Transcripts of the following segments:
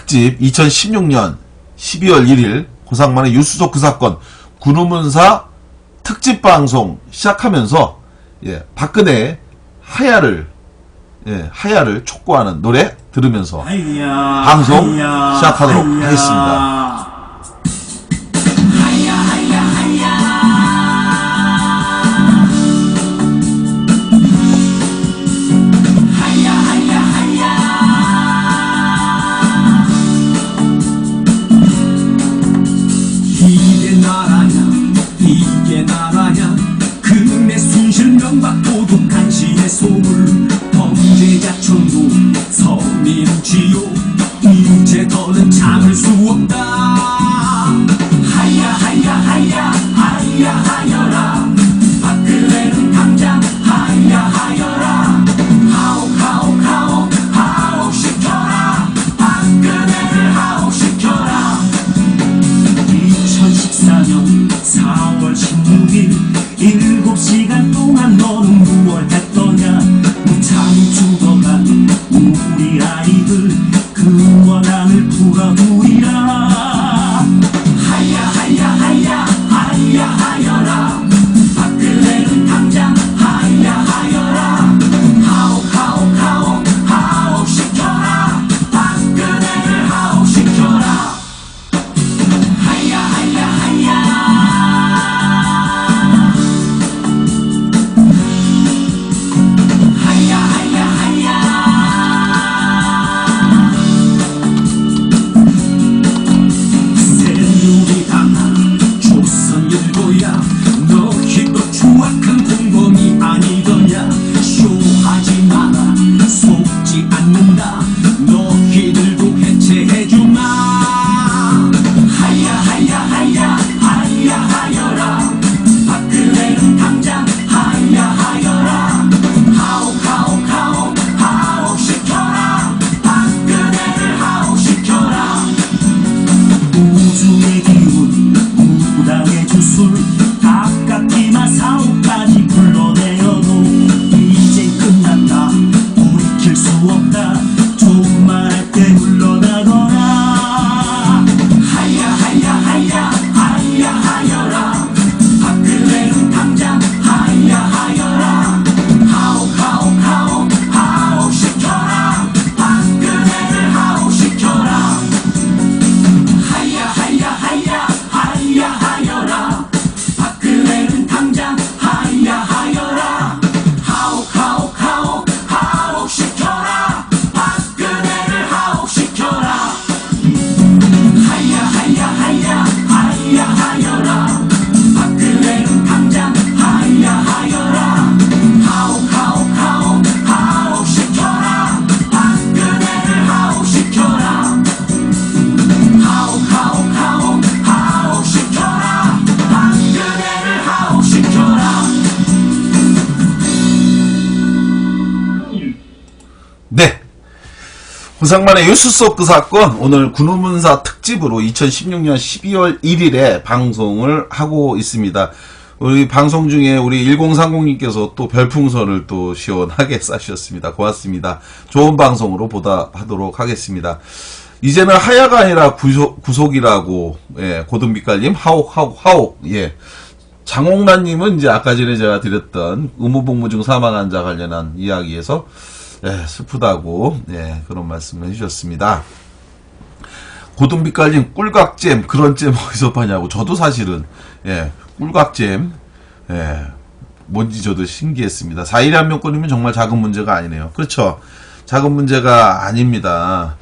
특집 2016년 12월 1일 고상만의 유수속 그 사건 군우문사 특집 방송 시작하면서 박근혜의 하야를 촉구하는 노래 들으면서 방송 시작하도록 하겠습니다. 이게 나라냐 금의 순실명박 도둑 간신의 소물 범죄자 천국 서민지요 이제 더는 참을 수 없다. 하야 하야 하야 하야 하여라 박근혜는 당장 하야 하여라 하옥 하옥 하옥 하옥 시켜라 박근혜를 하옥 시켜라. 2014년 4월 16일 7시간 동안 너는 무얼 했더냐. 무참히 죽어간 우리 아이들 그 원한을 풀어주리라. 하야 하야 하야 하야 하여라 박근혜는 당장 하야 하여라 하옥 하옥 하옥 하옥 시켜라 박근혜를 하옥 시켜라. 하야 하야 하야 너희도 추악한 공범이 아니더냐. 쇼하지 마라 속지 않는다 너희들도 해체해주마. 하야 하야 하야 하야 하여라 박근혜는 당장 하야 하여라 하옥 하옥 하옥 하옥 시켜라 박근혜를 하옥 시켜라. 우주의 기운 무당의 주술 가깝기만 사옥까지 불러내어도 이제 끝났다 돌이킬 수 없다 조금만 할 때 물러나거라. 하야 하야 하야 하야 하여라 박근혜는 당장 하야 하여라 하옥 하옥 하옥 하옥 시켜라 박근혜를 하옥 시켜라. 하야 하야 하야 하야 하여라 박근혜는 당장 하야 하여라 하옥 하옥 하옥 하옥 시켜라 박근혜를 하옥 시켜라. 하야 하야 하야 하야 하여라 박근혜는 당장 하야 하여라 하옥 하옥 하옥 하옥 시켜라 박근혜를 하옥 시켜라. 하옥 하옥 하옥 하옥 시켜라 박근혜를 하옥 시켜라. 네, 고상만의 뉴스 속 그 사건 오늘 군우문사 특집으로 2016년 12월 1일에 방송을 하고 있습니다. 우리 방송 중에 우리 1030님께서 또 별풍선을 또 시원하게 쏴주셨습니다. 고맙습니다. 좋은 방송으로 보답하도록 하겠습니다. 이제는 하야가 아니라 구속이라고, 고든빛깔님, 하옥, 하옥, 하옥, 장옥란님은 이제 아까 전에 제가 드렸던 의무복무 중 사망한 자 관련한 이야기에서, 슬프다고, 그런 말씀을 해주셨습니다. 고든빛깔님, 꿀각잼, 그런 잼 어디서 파냐고. 저도 사실은, 꿀각잼, 뭔지 저도 신기했습니다. 4일에 한 명권이면 정말 작은 문제가 아니네요. 그렇죠. 작은 문제가 아닙니다.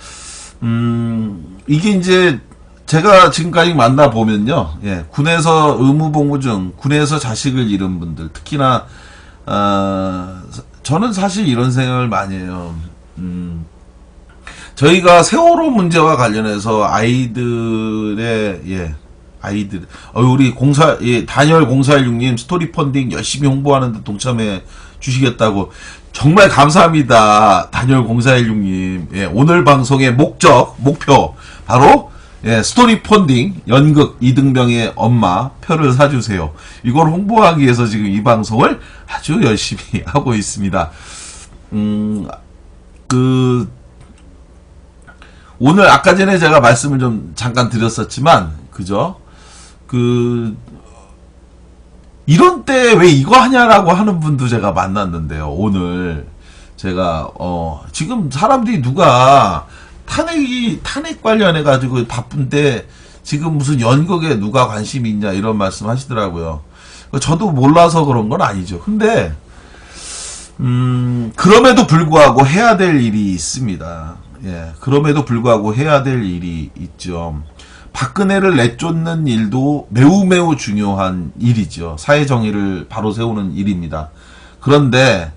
이게 이제 제가 지금까지 만나보면요, 군에서 의무복무 중, 군에서 자식을 잃은 분들, 특히나, 저는 사실 이런 생각을 많이 해요. 저희가 세월호 문제와 관련해서 아이들의, 우리 다니엘 0416님 스토리 펀딩 열심히 홍보하는데 동참해 주시겠다고. 정말 감사합니다. 다니엘 0416님. 오늘 방송의 목표, 바로, 스토리 펀딩, 연극 이등병의 엄마 표를 사주세요. 이걸 홍보하기 위해서 지금 이 방송을 아주 열심히 하고 있습니다. 오늘 아까 전에 제가 말씀을 좀 잠깐 드렸었지만, 그죠? 이런 때 왜 이거 하냐라고 하는 분도 제가 만났는데요. 오늘 제가 지금 사람들이 누가 탄핵 관련해 가지고 바쁜데 지금 무슨 연극에 누가 관심이 있냐 이런 말씀 하시더라고요. 저도 몰라서 그런 건 아니죠. 근데 그럼에도 불구하고 해야 될 일이 있습니다. 예, 그럼에도 불구하고 해야 될 일이 있죠. 박근혜를 내쫓는 일도 매우 중요한 일이죠. 사회 정의를 바로 세우는 일입니다. 그런데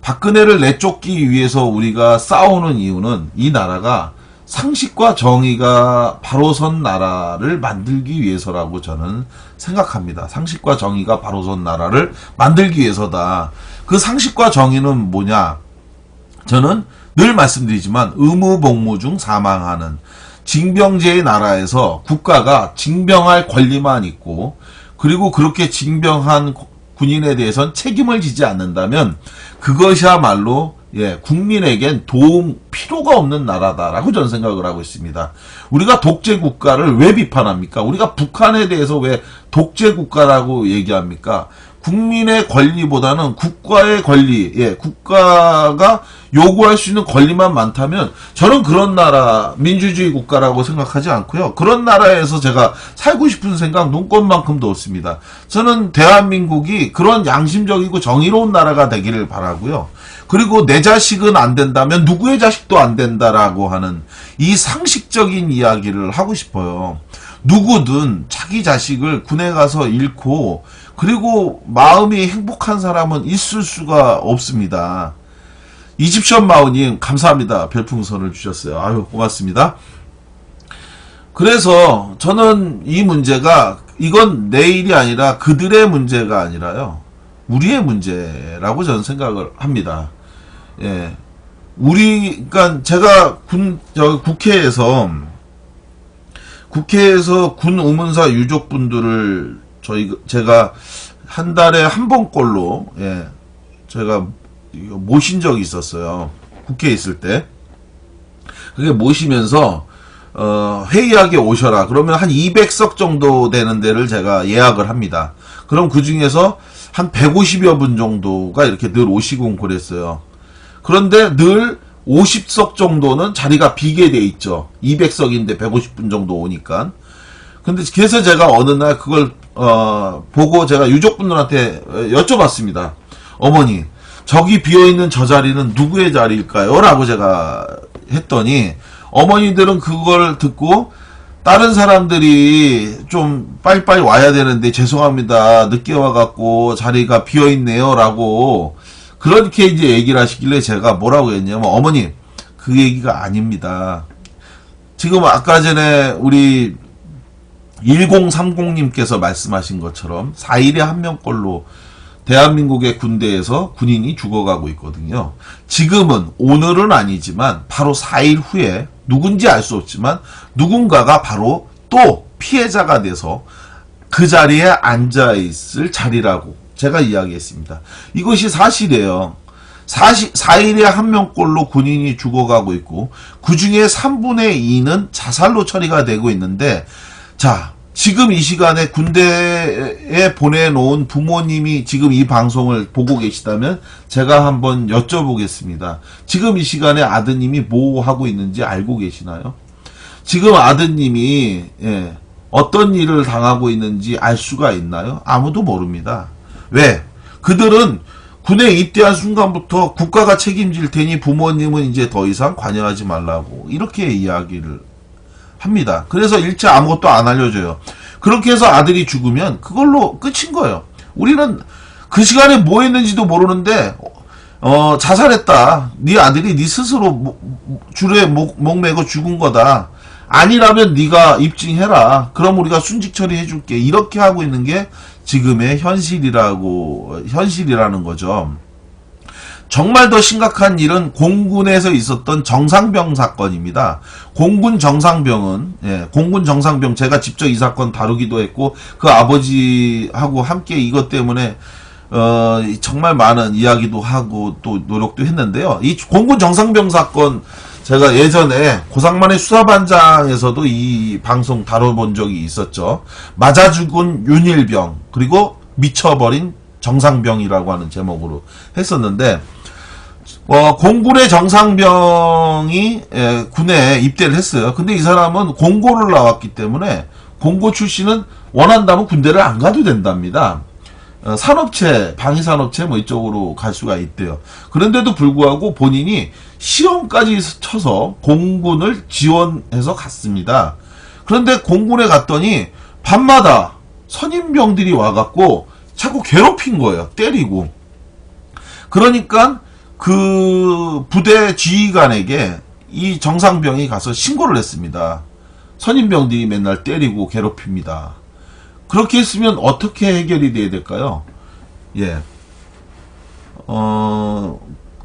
박근혜를 내쫓기 위해서 우리가 싸우는 이유는 이 나라가 상식과 정의가 바로 선 나라를 만들기 위해서라고 저는 생각합니다. 상식과 정의가 바로 선 나라를 만들기 위해서다. 그 상식과 정의는 뭐냐? 저는 늘 말씀드리지만 의무복무 중 사망하는 징병제의 나라에서 국가가 징병할 권리만 있고, 그리고 그렇게 징병한 군인에 대해서는 책임을 지지 않는다면 그것이야말로 국민에겐 도움 필요가 없는 나라다라고 저는 생각을 하고 있습니다. 우리가 독재 국가를 왜 비판합니까? 우리가 북한에 대해서 왜 독재 국가라고 얘기합니까? 국민의 권리보다는 국가의 권리, 국가가 요구할 수 있는 권리만 많다면 저는 그런 나라, 민주주의 국가라고 생각하지 않고요. 그런 나라에서 제가 살고 싶은 생각 눈꼽만큼도 없습니다. 저는 대한민국이 그런 양심적이고 정의로운 나라가 되기를 바라고요. 그리고 내 자식은 안 된다면 누구의 자식도 안 된다라고 하는 이 상식적인 이야기를 하고 싶어요. 누구든 자기 자식을 군에 가서 잃고 그리고 마음이 행복한 사람은 있을 수가 없습니다. 이집션 마우님 감사합니다. 별풍선을 주셨어요. 아유 고맙습니다. 그래서 저는 이 문제가 이건 내 일이 아니라 그들의 문제가 아니라요. 우리의 문제라고 저는 생각을 합니다. 예. 그러니까 제가 국회에서 군 의문사 유족분들을 제가 한 달에 한 번꼴로 제가 모신 적이 있었어요. 국회에 있을 때. 그게 모시면서 회의하게 오셔라. 그러면 한 200석 정도 되는 데를 제가 예약을 합니다. 그럼 그 중에서 한 150여 분 정도가 이렇게 늘 오시곤 그랬어요. 그런데 늘 50석 정도는 자리가 비게 돼 있죠. 200석인데 150분 정도 오니까. 근데 그래서 제가 어느 날 그걸 보고 제가 유족분들한테 여쭤봤습니다. 어머니, 저기 비어있는 저 자리는 누구의 자리일까요? 라고 제가 했더니 어머니들은 그걸 듣고 다른 사람들이 좀 빨리빨리 와야 되는데 죄송합니다. 늦게 와갖고 자리가 비어있네요. 라고 그렇게 이제 얘기를 하시길래 제가 뭐라고 했냐면 어머니, 그 얘기가 아닙니다. 지금 아까 전에 우리 1030님께서 말씀하신 것처럼 4일에 한 명꼴로 대한민국의 군대에서 군인이 죽어가고 있거든요. 지금은 오늘은 아니지만 바로 4일 후에 누군지 알 수 없지만 누군가가 바로 또 피해자가 돼서 그 자리에 앉아있을 자리라고 제가 이야기했습니다. 이것이 사실이에요. 4일에 한 명꼴로 군인이 죽어가고 있고 그 중에 3분의 2는 자살로 처리가 되고 있는데 자, 지금 이 시간에 군대에 보내놓은 부모님이 지금 이 방송을 보고 계시다면 제가 한번 여쭤보겠습니다. 지금 이 시간에 아드님이 뭐 하고 있는지 알고 계시나요? 지금 아드님이 어떤 일을 당하고 있는지 알 수가 있나요? 아무도 모릅니다. 왜? 그들은 군에 입대한 순간부터 국가가 책임질 테니 부모님은 이제 더 이상 관여하지 말라고 이렇게 이야기를 합니다. 그래서 일체 아무것도 안 알려줘요. 그렇게 해서 아들이 죽으면 그걸로 끝인 거예요. 우리는 그 시간에 뭐 했는지도 모르는데 자살했다. 네 아들이 네 스스로 줄에 목 매고 죽은 거다. 아니라면 네가 입증해라. 그럼 우리가 순직 처리해줄게. 이렇게 하고 있는 게 지금의 현실이라는 거죠. 정말 더 심각한 일은 공군에서 있었던 정상병 사건입니다. 공군 정상병 제가 직접 이 사건 다루기도 했고 그 아버지하고 함께 이것 때문에 정말 많은 이야기도 하고 또 노력도 했는데요. 이 공군 정상병 사건 제가 예전에 고상만의 수사반장에서도 이 방송 다뤄본 적이 있었죠. 맞아 죽은 윤일병, 그리고 미쳐버린 정상병이라고 하는 제목으로 했었는데, 공군의 정상병이 군에 입대를 했어요. 근데 이 사람은 공고를 나왔기 때문에 공고 출신은 원한다면 군대를 안 가도 된답니다. 산업체, 방위산업체 뭐 이쪽으로 갈 수가 있대요. 그런데도 불구하고 본인이 시험까지 쳐서 공군을 지원해서 갔습니다. 그런데 공군에 갔더니 밤마다 선임병들이 와갖고 자꾸 괴롭힌 거예요. 때리고. 그러니까 그 부대 지휘관에게 이 정상병이 가서 신고를 했습니다. 선임병들이 맨날 때리고 괴롭힙니다. 그렇게 했으면 어떻게 해결이 돼야 될까요? 예.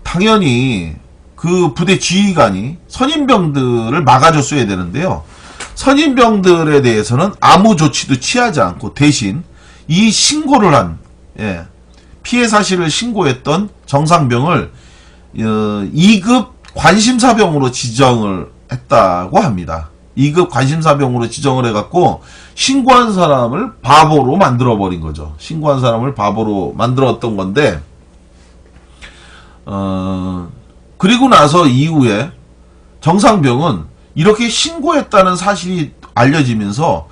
당연히 그 부대 지휘관이 선임병들을 막아줬어야 되는데요. 선임병들에 대해서는 아무 조치도 취하지 않고 대신 이 신고를 한, 피해 사실을 신고했던 정상병을 2급 관심사병으로 지정을 했다고 합니다. 2급 관심사병으로 지정을 해갖고 신고한 사람을 바보로 만들어버린 거죠. 신고한 사람을 바보로 만들었던 건데, 그리고 나서 이후에 정상병은 이렇게 신고했다는 사실이 알려지면서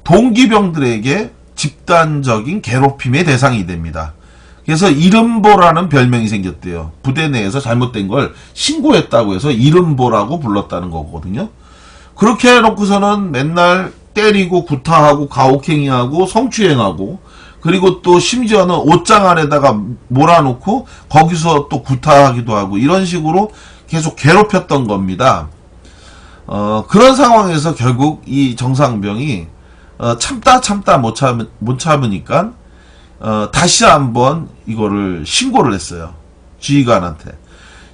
동기병들에게 집단적인 괴롭힘의 대상이 됩니다. 그래서 이른보라는 별명이 생겼대요. 부대 내에서 잘못된 걸 신고했다고 해서 이른보라고 불렀다는 거거든요. 그렇게 해놓고서는 맨날 때리고 구타하고 가혹행위하고 성추행하고, 그리고 또 심지어는 옷장 안에다가 몰아놓고 거기서 또 구타하기도 하고, 이런 식으로 계속 괴롭혔던 겁니다. 그런 상황에서 결국 이 정상병이 참다 못 참으니까 다시 한번 이거를 신고를 했어요. 지휘관한테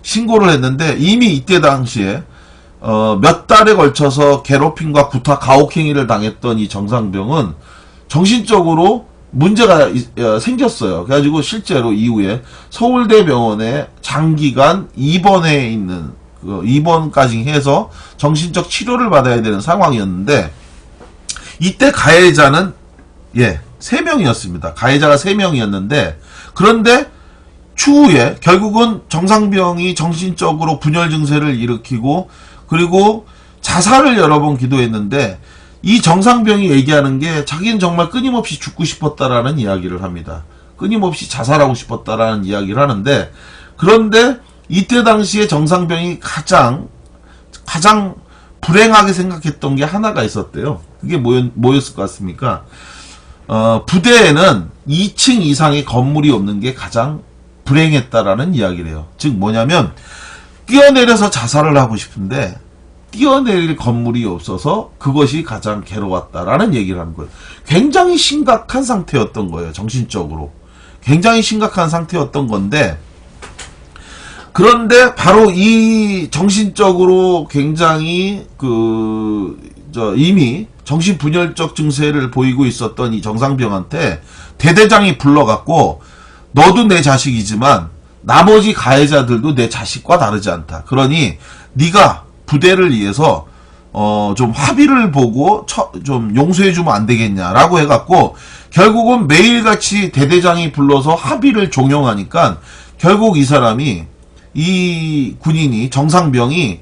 신고를 했는데, 이미 이때 당시에 몇 달에 걸쳐서 괴롭힘과 구타, 가혹행위를 당했던 이 정상병은 정신적으로 문제가 생겼어요. 그래가지고 실제로 이후에 서울대병원에 장기간 입원해 있는, 입원까지 해서 정신적 치료를 받아야 되는 상황이었는데, 이때 가해자는 3명이었습니다. 가해자가 3명이었는데, 그런데 추후에 결국은 정상병이 정신적으로 분열 증세를 일으키고, 그리고 자살을 여러 번 기도했는데, 이 정상병이 얘기하는 게 자기는 정말 끊임없이 죽고 싶었다라는 이야기를 합니다. 끊임없이 자살하고 싶었다라는 이야기를 하는데, 그런데 이때 당시에 정상병이 가장 불행하게 생각했던 게 하나가 있었대요. 그게 뭐였을 것 같습니까? 부대에는 2층 이상의 건물이 없는 게 가장 불행했다라는 이야기를 해요. 즉 뭐냐면, 뛰어내려서 자살을 하고 싶은데 뛰어내릴 건물이 없어서 그것이 가장 괴로웠다라는 얘기를 하는 거예요. 굉장히 심각한 상태였던 거예요. 정신적으로 굉장히 심각한 상태였던 건데, 그런데 바로 이 정신적으로 굉장히 이미 정신분열적 증세를 보이고 있었던 이 정상병한테 대대장이 불러갖고, 너도 내 자식이지만 나머지 가해자들도 내 자식과 다르지 않다. 그러니 네가 부대를 위해서 좀 합의를 보고 좀 용서해주면 안 되겠냐라고 해갖고, 결국은 매일같이 대대장이 불러서 합의를 종용하니까 결국 이 사람이, 이 군인이, 정상병이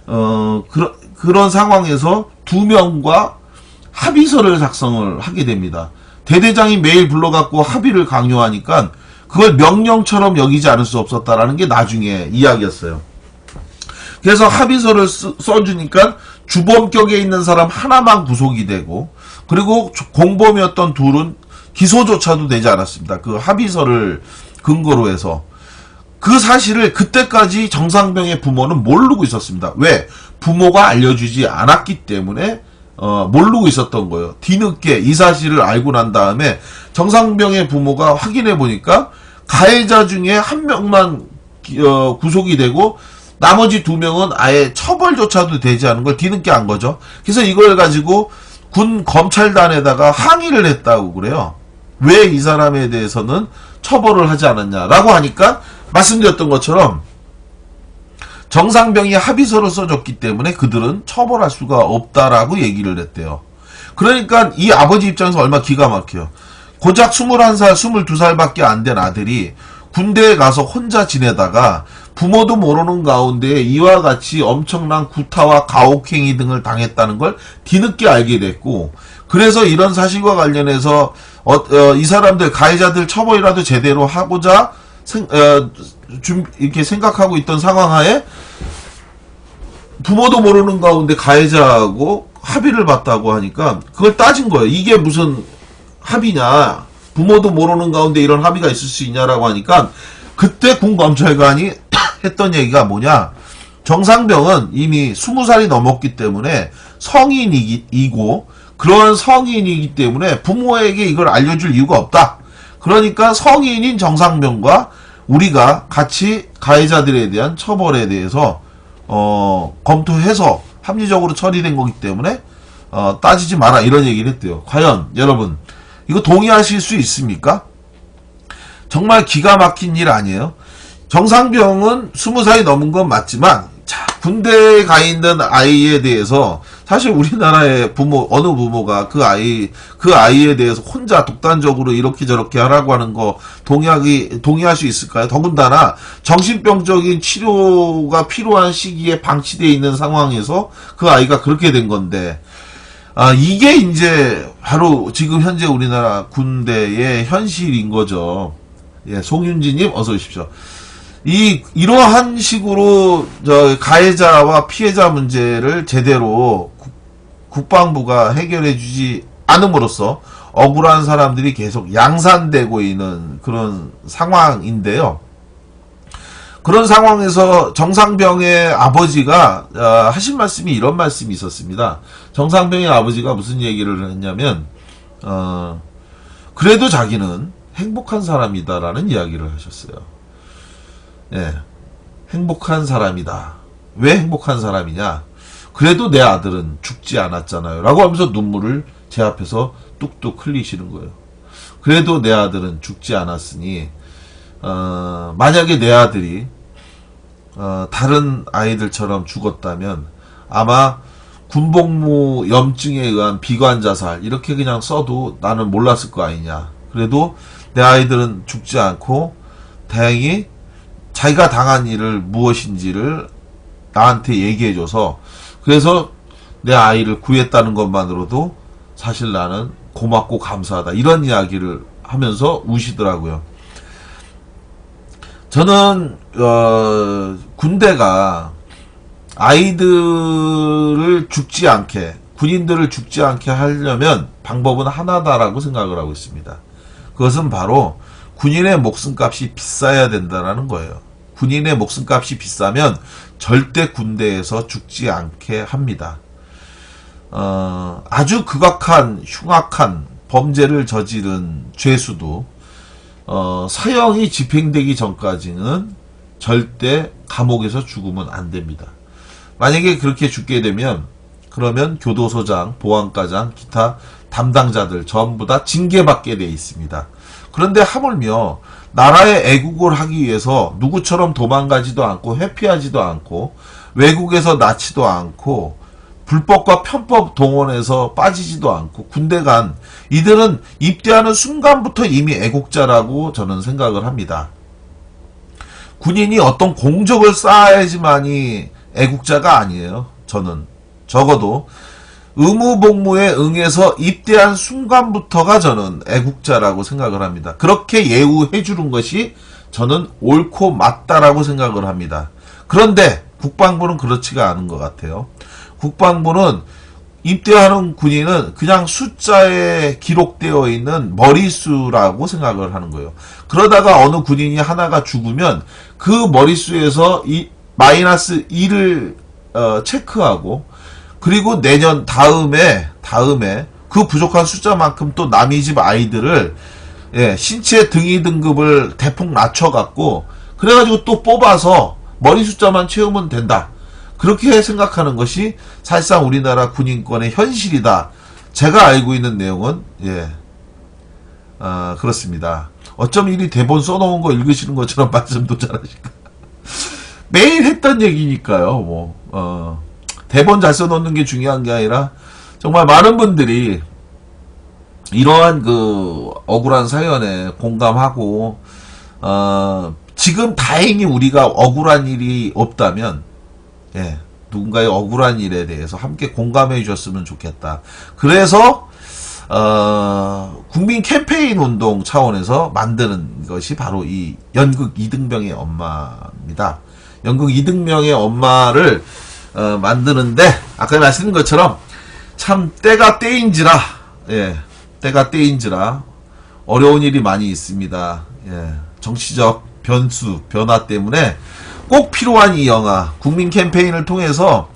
그런 상황에서 2명과 합의서를 작성을 하게 됩니다. 대대장이 매일 불러갖고 합의를 강요하니까 그걸 명령처럼 여기지 않을 수 없었다라는 게 나중에 이야기였어요. 그래서 합의서를 써주니까 주범격에 있는 사람 하나만 구속이 되고, 그리고 공범이었던 둘은 기소조차도 되지 않았습니다. 그 합의서를 근거로 해서. 그 사실을 그때까지 정상병의 부모는 모르고 있었습니다. 왜? 부모가 알려주지 않았기 때문에 모르고 있었던 거예요. 뒤늦게 이 사실을 알고 난 다음에 정상병의 부모가 확인해 보니까 가해자 중에 1명만 구속이 되고 나머지 2명은 아예 처벌조차도 되지 않은 걸 뒤늦게 안 거죠. 그래서 이걸 가지고 군 검찰단에다가 항의를 했다고 그래요. 왜 이 사람에 대해서는 처벌을 하지 않았냐라고 하니까, 말씀드렸던 것처럼 정상병이 합의서를 써줬기 때문에 그들은 처벌할 수가 없다라고 얘기를 했대요. 그러니까 이 아버지 입장에서 얼마나 기가 막혀요. 고작 21살, 22살밖에 안 된 아들이 군대에 가서 혼자 지내다가 부모도 모르는 가운데 이와 같이 엄청난 구타와 가혹행위 등을 당했다는 걸 뒤늦게 알게 됐고, 그래서 이런 사실과 관련해서 이 사람들 가해자들 처벌이라도 제대로 하고자 이렇게 생각하고 있던 상황하에 부모도 모르는 가운데 가해자하고 합의를 봤다고 하니까 그걸 따진 거예요. 이게 무슨 합의냐, 부모도 모르는 가운데 이런 합의가 있을 수 있냐라고 하니까 그때 군검찰관이 했던 얘기가 뭐냐, 정상병은 이미 20살이 넘었기 때문에 성인이고 그런 성인이기 때문에 부모에게 이걸 알려줄 이유가 없다. 그러니까 성인인 정상병과 우리가 같이 가해자들에 대한 처벌에 대해서 검토해서 합리적으로 처리된 거기 때문에 따지지 마라, 이런 얘기를 했대요. 과연 여러분 이거 동의하실 수 있습니까? 정말 기가 막힌 일 아니에요? 정상병은 20살이 넘은 건 맞지만, 자, 군대에 가 있는 아이에 대해서 사실 우리나라의 어느 부모가 그 아이에 대해서 혼자 독단적으로 이렇게 저렇게 하라고 하는 거 동의할 수 있을까요? 더군다나 정신병적인 치료가 필요한 시기에 방치되어 있는 상황에서 그 아이가 그렇게 된 건데, 이게 이제 바로 지금 현재 우리나라 군대의 현실인 거죠. 예, 송윤지님 어서 오십시오. 이러한 식으로 가해자와 피해자 문제를 제대로 국방부가 해결해주지 않음으로써 억울한 사람들이 계속 양산되고 있는 그런 상황인데요. 그런 상황에서 정상병의 아버지가 하신 말씀이 이런 말씀이 있었습니다. 정상병의 아버지가 무슨 얘기를 했냐면, 그래도 자기는 행복한 사람이다라는 이야기를 하셨어요. 예, 행복한 사람이다. 왜 행복한 사람이냐? 그래도 내 아들은 죽지 않았잖아요. 라고 하면서 눈물을 제 앞에서 뚝뚝 흘리시는 거예요. 그래도 내 아들은 죽지 않았으니, 만약에 내 아들이 다른 아이들처럼 죽었다면 아마 군복무 염증에 의한 비관자살 이렇게 그냥 써도 나는 몰랐을 거 아니냐. 그래도 내 아이들은 죽지 않고 다행히 자기가 당한 일을 무엇인지를 나한테 얘기해줘서, 그래서 내 아이를 구했다는 것만으로도 사실 나는 고맙고 감사하다, 이런 이야기를 하면서 우시더라고요. 저는 군대가 아이들을 죽지 않게, 군인들을 죽지 않게 하려면 방법은 하나다라고 생각을 하고 있습니다. 그것은 바로 군인의 목숨값이 비싸야 된다는 거예요. 군인의 목숨값이 비싸면 절대 군대에서 죽지 않게 합니다. 아주 극악한 흉악한 범죄를 저지른 죄수도 사형이 집행되기 전까지는 절대 감옥에서 죽으면 안 됩니다. 만약에 그렇게 죽게 되면 그러면 교도소장, 보안과장, 기타 담당자들 전부 다 징계받게 돼 있습니다. 그런데 하물며 나라의 애국을 하기 위해서 누구처럼 도망가지도 않고 회피하지도 않고 외국에서 낳지도 않고 불법과 편법 동원해서 빠지지도 않고 군대 간 이들은 입대하는 순간부터 이미 애국자라고 저는 생각을 합니다. 군인이 어떤 공적을 쌓아야지만이 애국자가 아니에요. 저는 적어도 의무복무에 응해서 입대한 순간부터가 저는 애국자라고 생각을 합니다. 그렇게 예우해 주는 것이 저는 옳고 맞다라고 생각을 합니다. 그런데 국방부는 그렇지가 않은 것 같아요. 국방부는 입대하는 군인은 그냥 숫자에 기록되어 있는 머릿수라고 생각을 하는 거예요. 그러다가 어느 군인이 하나가 죽으면 그 머릿수에서 이 마이너스 1을 체크하고, 그리고 내년 다음에 그 부족한 숫자만큼 또 남의 집 아이들을 신체 등위 등급을 대폭 낮춰갖고 그래가지고 또 뽑아서 머리 숫자만 채우면 된다. 그렇게 생각하는 것이 사실상 우리나라 군인권의 현실이다. 제가 알고 있는 내용은 그렇습니다. 어쩜 이리 대본 써놓은 거 읽으시는 것처럼 말씀도 잘하실까. 매일 했던 얘기니까요. 대본 잘 써놓는 게 중요한 게 아니라 정말 많은 분들이 이러한 그 억울한 사연에 공감하고 지금 다행히 우리가 억울한 일이 없다면 누군가의 억울한 일에 대해서 함께 공감해 주셨으면 좋겠다. 그래서 국민 캠페인 운동 차원에서 만드는 것이 바로 이 연극 이등병의 엄마입니다. 연극 이등병의 엄마를 만드는데 아까 말씀드린 것처럼 참 때가 때인지라 때가 때인지라 어려운 일이 많이 있습니다. 정치적 변화 때문에 꼭 필요한 이 영화 국민 캠페인을 통해서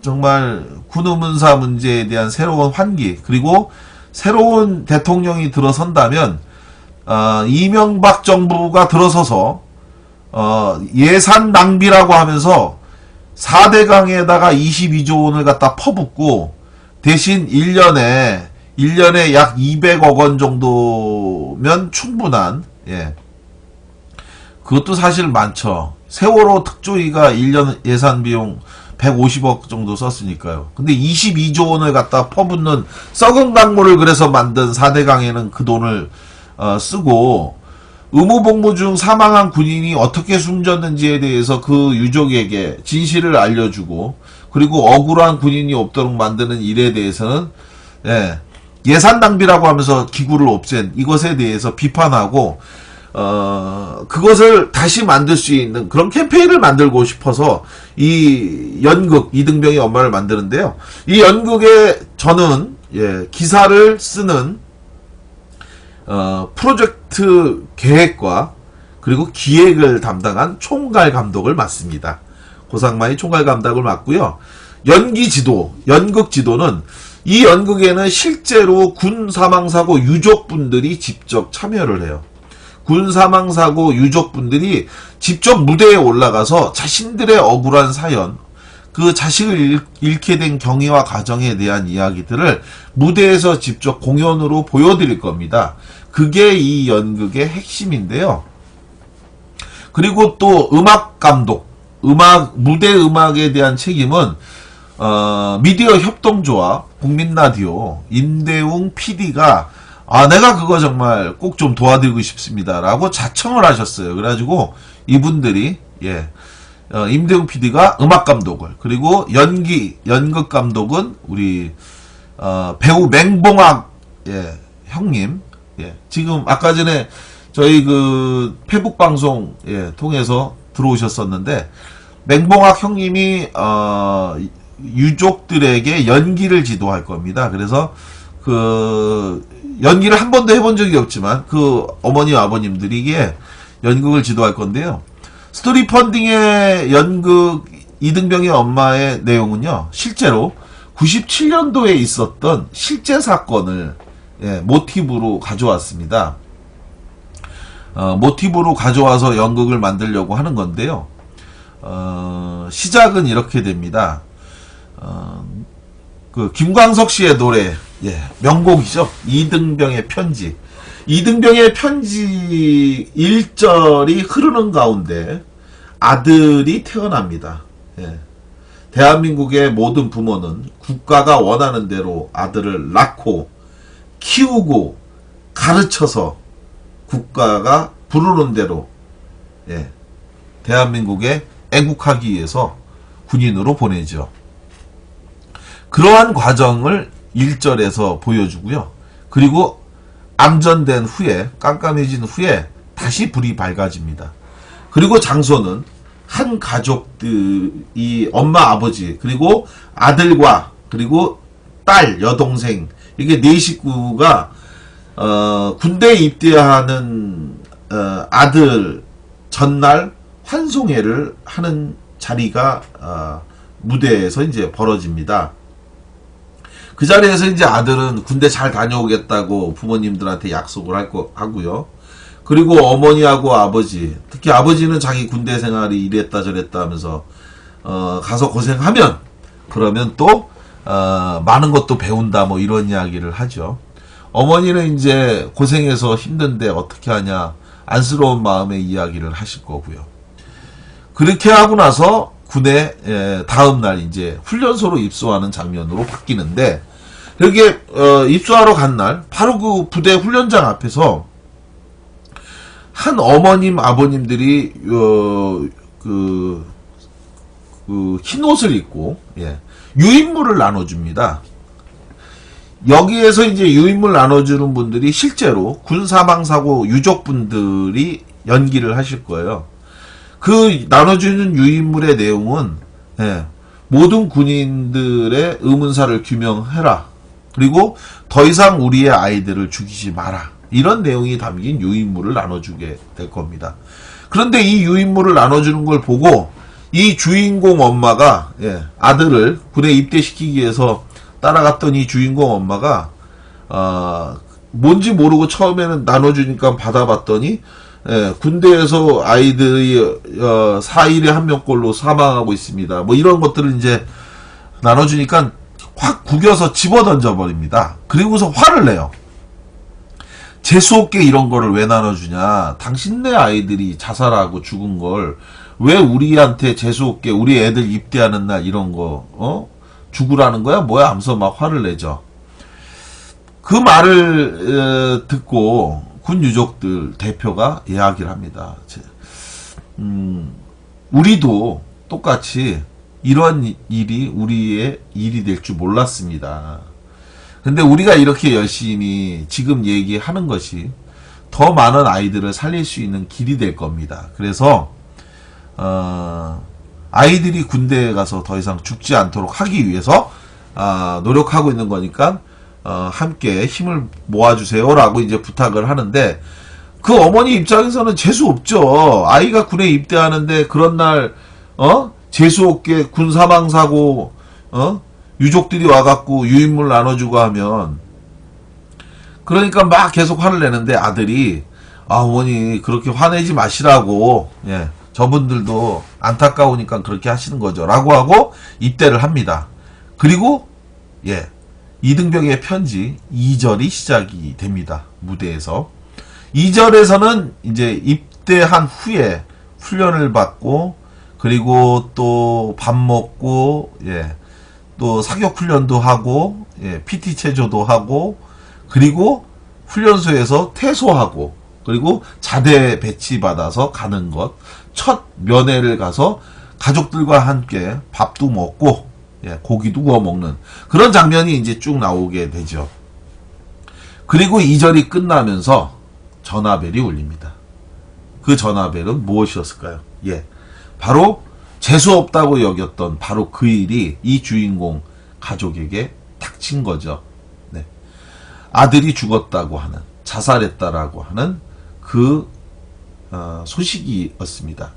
정말 군의문사 문제에 대한 새로운 환기 그리고 새로운 대통령이 들어선다면 이명박 정부가 들어서서 예산 낭비라고 하면서 4대강에다가 22조 원을 갖다 퍼붓고 대신 1년에 약 200억 원 정도면 충분한 그것도 사실 많죠. 세월호 특조위가 1년 예산 비용 150억 정도 썼으니까요. 근데 22조 원을 갖다 퍼붓는 썩은 강물을 그래서 만든 4대강에는 그 돈을 쓰고 의무복무 중 사망한 군인이 어떻게 숨졌는지에 대해서 그 유족에게 진실을 알려주고 그리고 억울한 군인이 없도록 만드는 일에 대해서는 예산 낭비라고 하면서 기구를 없앤 이것에 대해서 비판하고 그것을 다시 만들 수 있는 그런 캠페인을 만들고 싶어서 이 연극 이등병의 엄마를 만드는데요. 이 연극에 저는 기사를 쓰는 프로젝트 계획과 그리고 기획을 담당한 총괄 감독을 맡습니다. 고상만이 총괄 감독을 맡고요. 연기 지도, 연극 지도는 이 연극에는 실제로 군 사망사고 유족분들이 직접 참여를 해요. 군 사망사고 유족분들이 직접 무대에 올라가서 자신들의 억울한 사연, 그 자식을 잃게 된 경위와 과정에 대한 이야기들을 무대에서 직접 공연으로 보여드릴 겁니다. 그게 이 연극의 핵심인데요. 그리고 또 음악 감독, 무대 음악에 대한 책임은 미디어 협동조합, 국민라디오, 임대웅 PD가 내가 그거 정말 꼭 좀 도와드리고 싶습니다. 라고 자청을 하셨어요. 그래가지고 이분들이, 임대웅 PD가 음악 감독을, 그리고 연극 감독은 우리, 배우 맹봉학, 형님, 지금 아까 전에 저희 그 페북 방송, 통해서 들어오셨었는데, 맹봉학 형님이, 유족들에게 연기를 지도할 겁니다. 그래서 연기를 한 번도 해본 적이 없지만 그 어머니와 아버님들에게 연극을 지도할 건데요. 스토리 펀딩의 연극 이등병의 엄마의 내용은요. 실제로 97년도에 있었던 실제 사건을 모티브로 가져왔습니다. 모티브로 가져와서 연극을 만들려고 하는 건데요. 시작은 이렇게 됩니다. 김광석 씨의 노래, 명곡이죠. 이등병의 편지. 이등병의 편지 1절이 흐르는 가운데 아들이 태어납니다. 대한민국의 모든 부모는 국가가 원하는 대로 아들을 낳고 키우고 가르쳐서 국가가 부르는 대로 대한민국에 애국하기 위해서 군인으로 보내죠. 그러한 과정을 1절에서 보여주고요. 그리고 암전된 후에, 깜깜해진 후에 다시 불이 밝아집니다. 그리고 장소는 한 가족들이 엄마, 아버지, 그리고 아들과 그리고 딸, 여동생, 이게 네 식구가 군대에 입대하는 아들 전날 환송회를 하는 자리가 무대에서 이제 벌어집니다. 그 자리에서 이제 아들은 군대 잘 다녀오겠다고 부모님들한테 약속을 하고요. 그리고 어머니하고 아버지, 특히 아버지는 자기 군대 생활이 이랬다 저랬다 하면서 가서 고생하면 그러면 또 많은 것도 배운다 뭐 이런 이야기를 하죠. 어머니는 이제 고생해서 힘든데 어떻게 하냐 안쓰러운 마음의 이야기를 하실 거고요. 그렇게 하고 나서 군에 다음날 이제 훈련소로 입소하는 장면으로 바뀌는데, 이렇게 입소하러 간 날 바로 그 부대 훈련장 앞에서 한 어머님 아버님들이 그 흰 옷을 입고 유인물을 나눠줍니다. 여기에서 이제 유인물 나눠주는 분들이 실제로 군 사망사고 유족분들이 연기를 하실 거예요. 그 나눠주는 유인물의 내용은 모든 군인들의 의문사를 규명해라. 그리고 더 이상 우리의 아이들을 죽이지 마라. 이런 내용이 담긴 유인물을 나눠주게 될 겁니다. 그런데 이 유인물을 나눠주는 걸 보고 이 주인공 엄마가 아들을 군에 입대시키기 위해서 따라갔던 이 주인공 엄마가 뭔지 모르고 처음에는 나눠주니까 받아봤더니 군대에서 아이들이 4일에 한 명꼴로 사망하고 있습니다. 뭐 이런 것들을 이제 나눠주니까 확 구겨서 집어던져 버립니다. 그리고서 화를 내요. 재수없게 이런 거를 왜 나눠주냐. 당신네 아이들이 자살하고 죽은 걸 왜 우리한테 재수없게 우리 애들 입대하는 날 이런 거 죽으라는 거야? 뭐야? 하면서 막 화를 내죠. 그 말을 듣고 군 유족들 대표가 이야기를 합니다. 우리도 똑같이 이런 일이 우리의 일이 될 줄 몰랐습니다. 근데 우리가 이렇게 열심히 지금 얘기하는 것이 더 많은 아이들을 살릴 수 있는 길이 될 겁니다. 그래서 아이들이 군대에 가서 더 이상 죽지 않도록 하기 위해서 노력하고 있는 거니까 함께 힘을 모아주세요라고 이제 부탁을 하는데, 그 어머니 입장에서는 재수 없죠. 아이가 군에 입대하는데 그런 날 재수 없게 군 사망 사고 유족들이 와갖고 유인물 나눠주고 하면, 그러니까 막 계속 화를 내는데 아들이 어머니 그렇게 화내지 마시라고, 저분들도 안타까우니까 그렇게 하시는 거죠 라고 하고 입대를 합니다. 그리고 이등병의 편지 2절이 시작이 됩니다. 무대에서 2절에서는 이제 입대한 후에 훈련을 받고, 그리고 또 밥 먹고 또 사격 훈련도 하고 PT 체조도 하고, 그리고 훈련소에서 퇴소하고, 그리고 자대 배치받아서 가는 것, 첫 면회를 가서 가족들과 함께 밥도 먹고 고기도 구워 먹는 그런 장면이 이제 쭉 나오게 되죠. 그리고 2절이 끝나면서 전화벨이 울립니다. 그 전화벨은 무엇이었을까요? 바로 재수없다고 여겼던 바로 그 일이 이 주인공 가족에게 닥친 거죠. 아들이 죽었다고 하는, 자살했다라고 하는 그 소식이었습니다.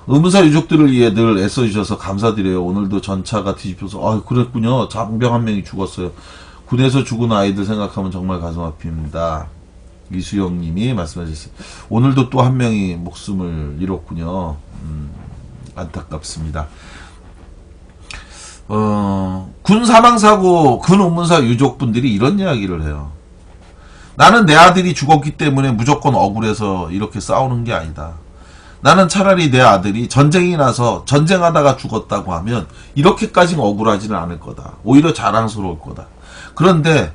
의문사 유족들을 위해 늘 애써주셔서 감사드려요. 오늘도 전차가 뒤집혀서 그랬군요. 장병 한 명이 죽었어요. 군에서 죽은 아이들 생각하면 정말 가슴 아픕니다. 이수영님이 말씀하셨어요. 오늘도 또 한 명이 목숨을 잃었군요. 안타깝습니다. 군 사망사고 군 의문사 유족분들이 이런 이야기를 해요. 나는 내 아들이 죽었기 때문에 무조건 억울해서 이렇게 싸우는 게 아니다. 나는 차라리 내 아들이 전쟁이 나서 전쟁하다가 죽었다고 하면 이렇게까지는 억울하지는 않을 거다. 오히려 자랑스러울 거다. 그런데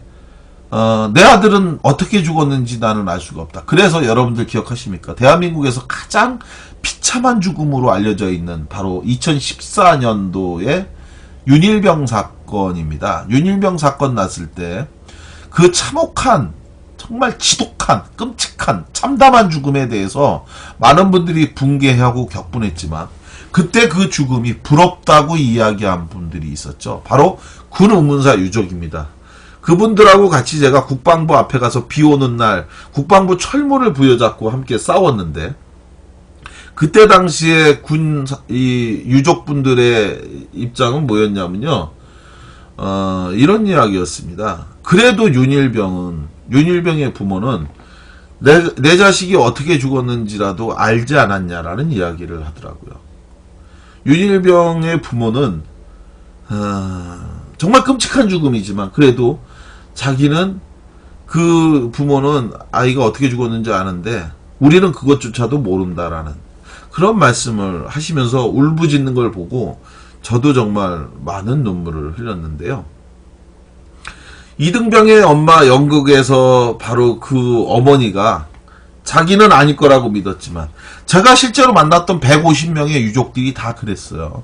내 아들은 어떻게 죽었는지 나는 알 수가 없다. 그래서 여러분들 기억하십니까? 대한민국에서 가장 비참한 죽음으로 알려져 있는 바로 2014년도에 윤일병 사건입니다. 윤일병 사건 났을 때 그 참혹한, 정말 지독한, 끔찍한, 참담한 죽음에 대해서 많은 분들이 붕괴하고 격분했지만, 그때 그 죽음이 부럽다고 이야기한 분들이 있었죠. 바로 군 의문사 유족입니다. 그분들하고 같이 제가 국방부 앞에 가서 비 오는 날 국방부 철문을 부여잡고 함께 싸웠는데, 그때 당시에 이 유족분들의 입장은 뭐였냐면요, 이런 이야기였습니다. 그래도 윤일병의 부모는 내 자식이 어떻게 죽었는지라도 알지 않았냐라는 이야기를 하더라고요. 윤일병의 부모는 정말 끔찍한 죽음이지만 그래도 자기는, 그 부모는 아이가 어떻게 죽었는지 아는데 우리는 그것조차도 모른다라는 그런 말씀을 하시면서 울부짖는 걸 보고 저도 정말 많은 눈물을 흘렸는데요. 이등병의 엄마 연극에서 바로 그 어머니가 자기는 아닐 거라고 믿었지만 제가 실제로 만났던 150명의 유족들이 다 그랬어요.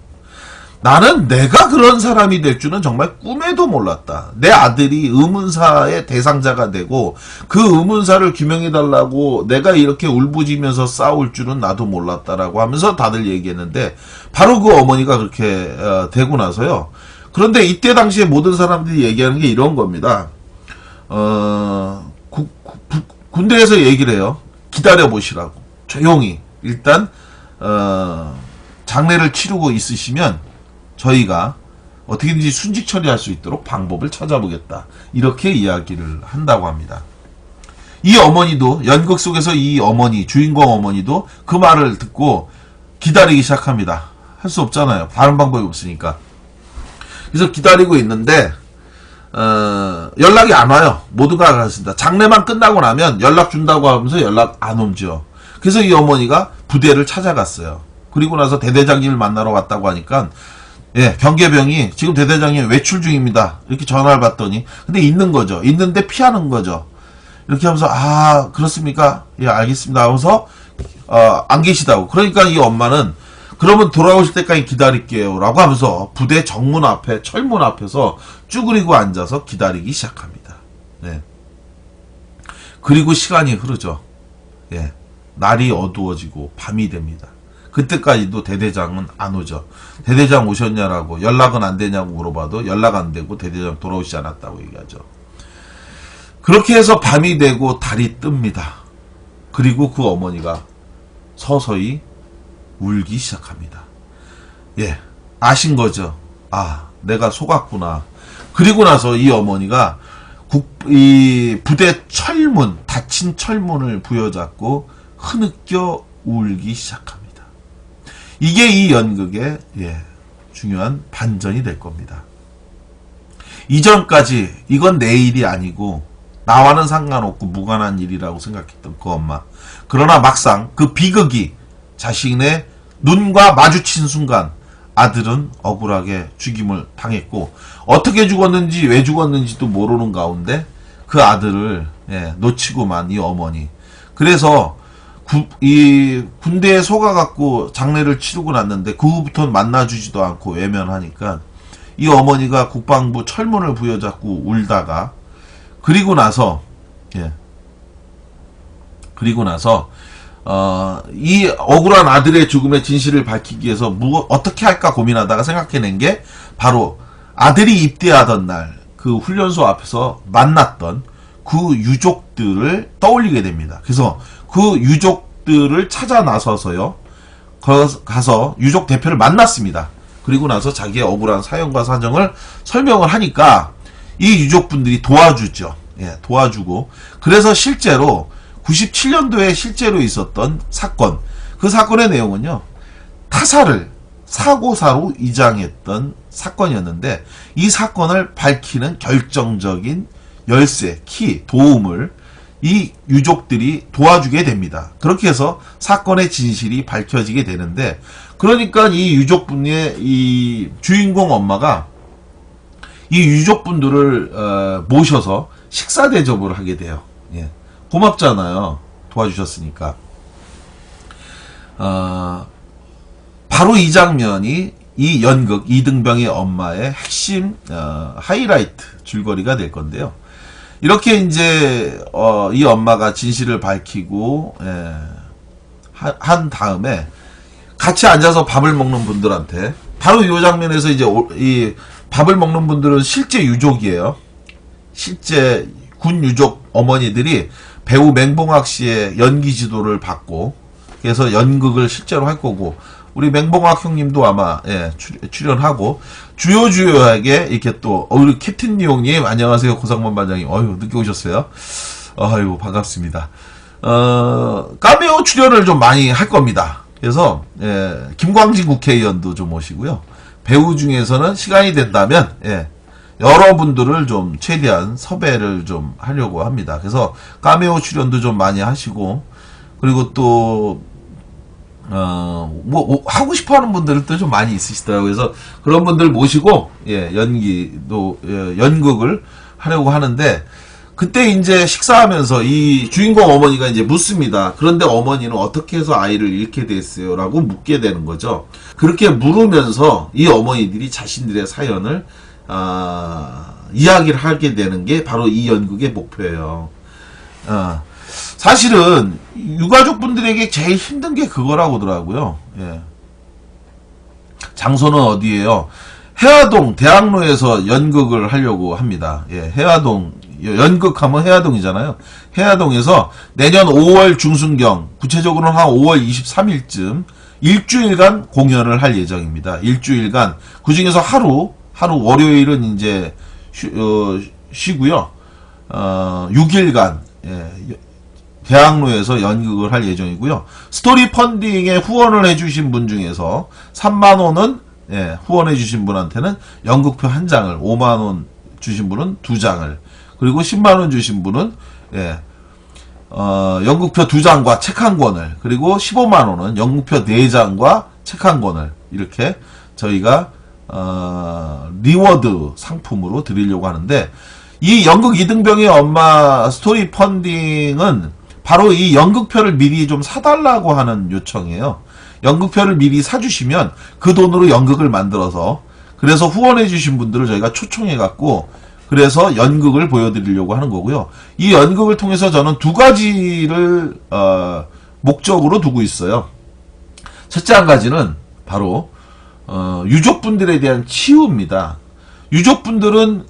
나는 내가 그런 사람이 될 줄은 정말 꿈에도 몰랐다. 내 아들이 의문사의 대상자가 되고 그 의문사를 규명해달라고 내가 이렇게 울부짖으면서 싸울 줄은 나도 몰랐다라고 하면서 다들 얘기했는데 바로 그 어머니가 그렇게 되고 나서요. 그런데 이때 당시에 모든 사람들이 얘기하는 게 이런 겁니다. 군대에서 얘기를 해요. 기다려보시라고. 조용히. 일단 장례를 치르고 있으시면 저희가 어떻게든지 순직 처리할 수 있도록 방법을 찾아보겠다. 이렇게 이야기를 한다고 합니다. 이 어머니도 연극 속에서 이 어머니, 주인공 어머니도 그 말을 듣고 기다리기 시작합니다. 할 수 없잖아요. 다른 방법이 없으니까. 그래서 기다리고 있는데 연락이 안 와요. 모두가 그렇습니다. 장례만 끝나고 나면 연락 준다고 하면서 연락 안 오죠. 그래서 이 어머니가 부대를 찾아갔어요. 그리고 나서 대대장님을 만나러 갔다고 하니까 예, 경계병이 지금 대대장님 외출 중입니다. 이렇게 전화를 받더니 근데 있는 거죠. 있는데 피하는 거죠. 이렇게 하면서 아 그렇습니까? 예 알겠습니다 하면서 안 계시다고. 그러니까 이 엄마는 그러면 돌아오실 때까지 기다릴게요 라고 하면서 부대 정문 앞에 철문 앞에서 쭈그리고 앉아서 기다리기 시작합니다. 예. 그리고 시간이 흐르죠. 예. 날이 어두워지고 밤이 됩니다. 그때까지도 대대장은 안 오죠. 대대장 오셨냐라고 연락은 안 되냐고 물어봐도 연락 안 되고 대대장 돌아오시지 않았다고 얘기하죠. 그렇게 해서 밤이 되고 달이 뜹니다. 그리고 그 어머니가 서서히 울기 시작합니다. 예, 아신 거죠. 아, 내가 속았구나. 그리고 나서 이 어머니가 이 부대 철문, 닫힌 철문을 부여잡고 흐느껴 울기 시작합니다. 이게 이 연극의 중요한 반전이 될 겁니다. 이전까지 이건 내 일이 아니고 나와는 상관없고 무관한 일이라고 생각했던 그 엄마. 그러나 막상 그 비극이 자신의 눈과 마주친 순간 아들은 억울하게 죽임을 당했고 어떻게 죽었는지 왜 죽었는지도 모르는 가운데 그 아들을 놓치고만 이 어머니. 그래서 이 군대에 속아갖고 장례를 치르고 났는데 그 후부터는 만나주지도 않고 외면하니까 이 어머니가 국방부 철문을 부여잡고 울다가 그리고 나서 이 억울한 아들의 죽음의 진실을 밝히기 위해서 어떻게 할까 고민하다가 생각해낸 게 바로 아들이 입대하던 날 그 훈련소 앞에서 만났던 그 유족들을 떠올리게 됩니다. 그래서 그 유족들을 찾아 나서서요. 가서 유족 대표를 만났습니다. 그리고 나서 자기의 억울한 사연과 사정을 설명을 하니까 이 유족분들이 도와주죠. 예, 도와주고 그래서 실제로 97년도에 실제로 있었던 사건, 그 사건의 내용은요. 타사를 사고사로 이장했던 사건이었는데 이 사건을 밝히는 결정적인 열쇠, 키, 도움을 이 유족들이 도와주게 됩니다. 그렇게 해서 사건의 진실이 밝혀지게 되는데 그러니까 이 유족분의 이 주인공 엄마가 이 유족분들을 모셔서 식사 대접을 하게 돼요. 예. 고맙잖아요. 도와주셨으니까. 바로 이 장면이 이 연극 이등병의 엄마의 핵심 하이라이트 줄거리가 될 건데요. 이렇게 이제 이 엄마가 진실을 밝히고 한 다음에 같이 앉아서 밥을 먹는 분들한테 바로 이 장면에서 이제 이 밥을 먹는 분들은 실제 유족이에요. 실제 군 유족 어머니들이 배우 맹봉학 씨의 연기 지도를 받고 그래서 연극을 실제로 할 거고 우리 맹봉학 형님도 아마 출연하고 주요하게 이렇게 또 우리 캡틴 리옹님 안녕하세요. 고상만 반장님 어휴 늦게 오셨어요. 아유 반갑습니다. 카메오 출연을 좀 많이 할 겁니다. 그래서 김광진 국회의원도 좀 오시고요. 배우 중에서는 시간이 된다면 여러분들을 좀 최대한 섭외를 좀 하려고 합니다. 그래서 카메오 출연도 좀 많이 하시고 그리고 또 하고 싶어 하는 분들도 좀 많이 있으시더라고요. 그래서 그런 분들 모시고, 연극을 하려고 하는데, 그때 이제 식사하면서 이 주인공 어머니가 이제 묻습니다. 그런데 어머니는 어떻게 해서 아이를 잃게 됐어요? 라고 묻게 되는 거죠. 그렇게 물으면서 이 어머니들이 자신들의 사연을, 이야기를 하게 되는 게 바로 이 연극의 목표예요. 사실은 유가족분들에게 제일 힘든 게 그거라고 하더라고요. 예. 장소는 어디예요? 해화동 대학로에서 연극을 하려고 합니다. 예, 해화동 연극하면 해화동이잖아요. 해화동에서 내년 5월 중순경, 구체적으로는 한 5월 23일쯤 일주일간 공연을 할 예정입니다. 일주일간 그 중에서 하루 월요일은 이제 쉬고요. 6일간 대학로에서 연극을 할 예정이고요. 스토리 펀딩에 후원을 해주신 분 중에서 3만 원은 후원해 주신 분한테는 연극표 1장을, 5만 원 주신 분은 2장을, 그리고 10만 원 주신 분은 연극표 2장과 책 1권을, 그리고 15만 원은 연극표 4장과 책 1권을 이렇게 저희가 리워드 상품으로 드리려고 하는데, 이 연극 이등병의 엄마 스토리 펀딩은 바로 이 연극표를 미리 좀 사달라고 하는 요청이에요. 연극표를 미리 사주시면 그 돈으로 연극을 만들어서, 그래서 후원해주신 분들을 저희가 초청해갖고, 그래서 연극을 보여드리려고 하는 거고요. 이 연극을 통해서 저는 2가지를 목적으로 두고 있어요. 첫째 한 가지는 바로 유족분들에 대한 치유입니다. 유족분들은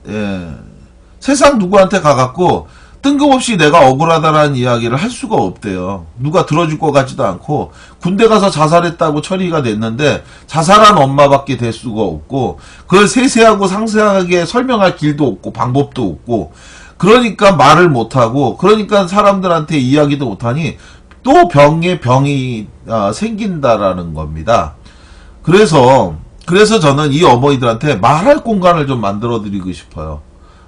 세상 누구한테 가갖고 뜬금없이 내가 억울하다라는 이야기를 할 수가 없대요. 누가 들어줄 것 같지도 않고, 군대 가서 자살했다고 처리가 됐는데 자살한 엄마밖에 될 수가 없고, 그걸 세세하고 상세하게 설명할 길도 없고 방법도 없고, 그러니까 말을 못하고, 그러니까 사람들한테 이야기도 못하니 또 병이 생긴다라는 겁니다. 그래서 저는 이 어머니들한테 말할 공간을 좀 만들어 드리고 싶어요.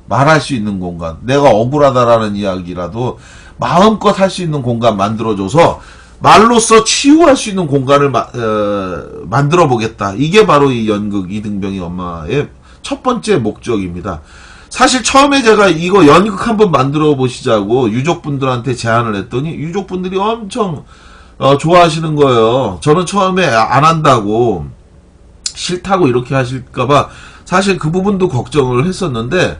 말할 수 있는 공간, 내가 억울하다라는 이야기라도 마음껏 할 수 있는 공간 만들어줘서 말로써 치유할 수 있는 공간을 만들어 보겠다. 이게 바로 이 연극 이등병의 엄마의 첫 번째 목적입니다. 사실 처음에 제가 이거 연극 한번 만들어 보시자고 유족분들한테 제안을 했더니 유족분들이 엄청 좋아하시는 거예요. 저는 처음에 안 한다고, 싫다고 이렇게 하실까봐 사실 그 부분도 걱정을 했었는데,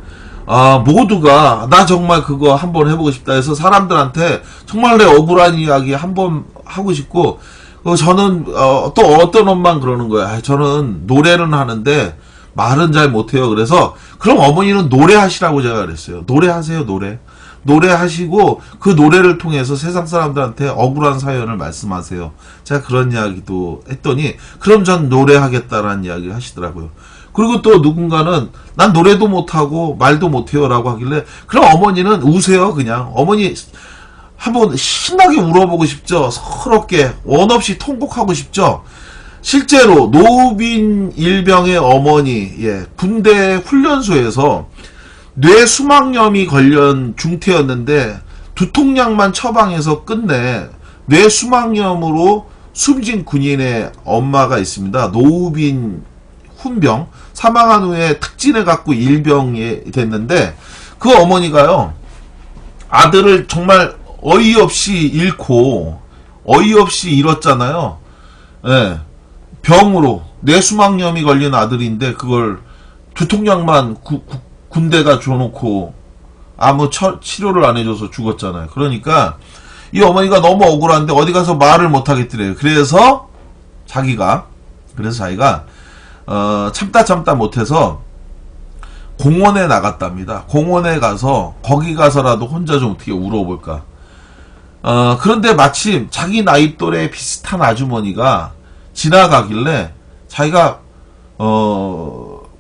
모두가 나 정말 그거 한번 해보고 싶다 해서 사람들한테 정말 내 억울한 이야기 한번 하고 싶고, 저는 또 어떤 엄마는 그러는 거야. 저는 노래는 하는데 말은 잘 못해요. 그래서 그럼 어머니는 노래하시라고 제가 그랬어요. 노래하세요. 노래하시고 그 노래를 통해서 세상 사람들한테 억울한 사연을 말씀하세요. 제가 그런 이야기도 했더니 그럼 전 노래하겠다라는 이야기를 하시더라고요. 그리고 또 누군가는 난 노래도 못하고 말도 못해요 라고 하길래, 그럼 어머니는 우세요. 그냥 어머니 한번 신나게 울어보고 싶죠. 서럽게 원 없이 통곡하고 싶죠. 실제로 노빈 일병의 어머니, 군대 훈련소에서 뇌수막염이 걸린 중태였는데 두통약만 처방해서 끝내 뇌수막염으로 숨진 군인의 엄마가 있습니다. 노빈 훈병, 사망한 후에 특진해 갖고 일병이 됐는데, 그 어머니가요, 아들을 정말 어이없이 잃고 어이없이 잃었잖아요. 병으로 뇌수막염이 걸린 아들인데 그걸 두통약만 군대가 줘놓고 아무 치료를 안 해줘서 죽었잖아요. 그러니까 이 어머니가 너무 억울한데 어디 가서 말을 못 하겠더래요. 그래서 자기가 참다 못해서 공원에 나갔답니다. 공원에 가서 거기 가서라도 혼자 좀 어떻게 울어볼까. 그런데 마침 자기 나이 또래 비슷한 아주머니가 지나가길래 자기가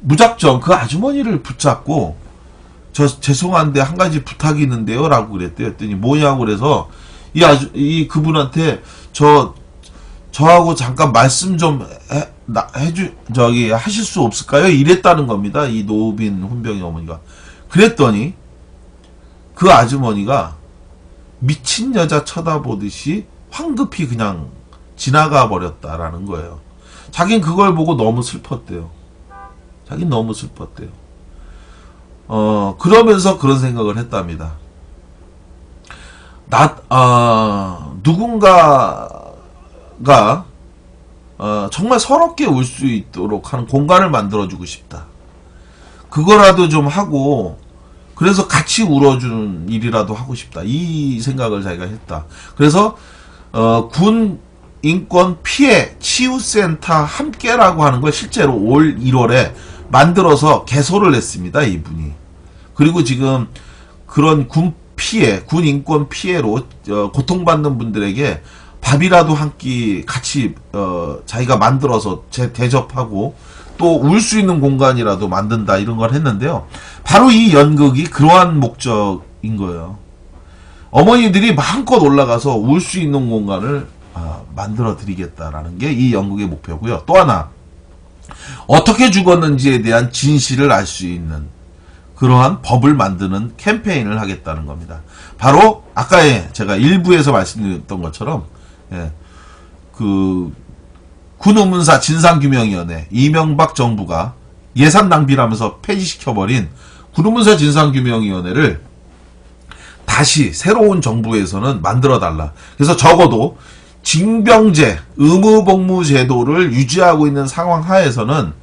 무작정 그 아주머니를 붙잡고, 저 죄송한데 한 가지 부탁이 있는데요 라고 그랬대요. 했더니 뭐냐고 그래서 그분한테 저하고 잠깐 말씀 좀 하실 수 없을까요? 이랬다는 겁니다. 이 노빈 훈병의 어머니가. 그랬더니 그 아주머니가 미친 여자 쳐다보듯이 황급히 그냥 지나가 버렸다라는 거예요. 자긴 그걸 보고 너무 슬펐대요. 자긴 너무 슬펐대요. 그러면서 그런 생각을 했답니다. 누군가가 정말 서럽게 울 수 있도록 하는 공간을 만들어주고 싶다. 그거라도 좀 하고, 그래서 같이 울어주는 일이라도 하고 싶다. 이 생각을 자기가 했다. 그래서 군 인권 피해 치유센터 함께라고 하는 걸 실제로 올 1월에 만들어서 개소를 했습니다. 이분이. 그리고 지금 그런 군 인권 피해로 고통받는 분들에게 밥이라도 한 끼 같이 자기가 만들어서 대접하고 또 울 수 있는 공간이라도 만든다, 이런 걸 했는데요. 바로 이 연극이 그러한 목적인 거예요. 어머니들이 마음껏 올라가서 울 수 있는 공간을 만들어 드리겠다라는 게 이 연극의 목표고요. 또 하나, 어떻게 죽었는지에 대한 진실을 알 수 있는 그러한 법을 만드는 캠페인을 하겠다는 겁니다. 바로 아까 제가 일부에서 말씀드렸던 것처럼, 군의문사 진상규명위원회, 이명박 정부가 예산 낭비라면서 폐지시켜버린 군의문사 진상규명위원회를 다시 새로운 정부에서는 만들어달라. 그래서 적어도 징병제, 의무복무제도를 유지하고 있는 상황 하에서는